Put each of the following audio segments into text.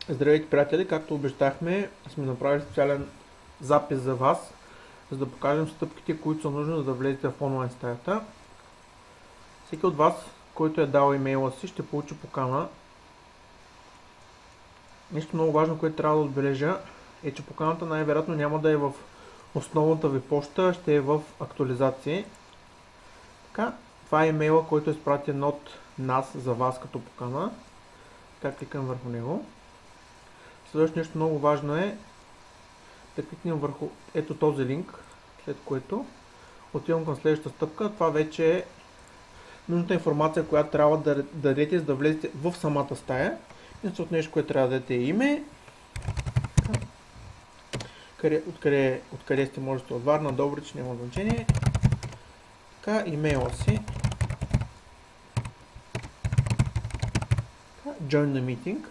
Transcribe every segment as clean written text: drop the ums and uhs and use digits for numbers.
Здравейте, приятели! Както обещахме, сме направили специален запис за вас, за да покажем стъпките, които са нужни, за да влезете в онлайн стаята. Всеки от вас, който е дал имейла си, ще получи покана. Нещо много важно, което трябва да отбележа, е, че поканата най-вероятно няма да е в основната ви почта, ще е в актуализации. Така, това е имейла, който е изпратен от нас за вас като покана. Така, кликам върху него. Следващото нещо много важно е да кликнем върху ето този линк, след което отивам към следващата стъпка. Това вече е нужната информация, която трябва да дадете, за да влезете в самата стая. Единственото нещо, което трябва да дадете е име, откъде сте, можете от Варна, Добрич, няма значение. Така, имейла си. Така, join the meeting.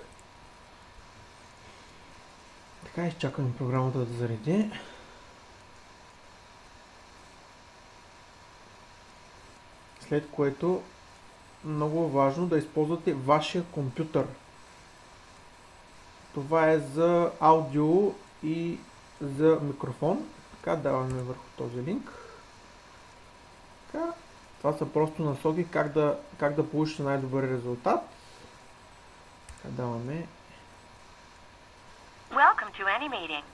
Така, изчакаме програмата да зареди. След което много важно да използвате вашия компютър. Това е за аудио и за микрофон. Така, даваме върху този линк. Така, това са просто насоки как да получите най-добър резултат. Така, даваме. Welcome to AnyMeeting.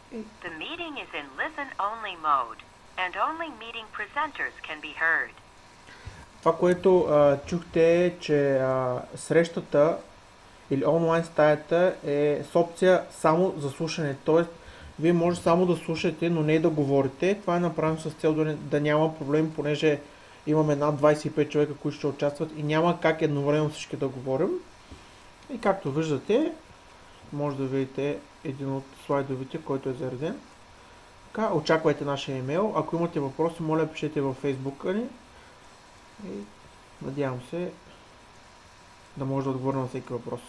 The meeting is in listen-only mode, and only meeting presenters can be heard. Това, което чухте е, че срещата или онлайн стаята е с опция само за слушане. Т.е. вие може само да слушате, но не и да говорите. Това е направено с цел да няма проблем, понеже имаме над 25 човека, които ще участват и няма как едновременно всички да говорим. И както виждате, може да видите един от слайдовете, който е зареден. Така, очаквайте нашия имейл. Ако имате въпроси, моля пишете във фейсбука ни. И надявам се да може да отговоря на всеки въпрос.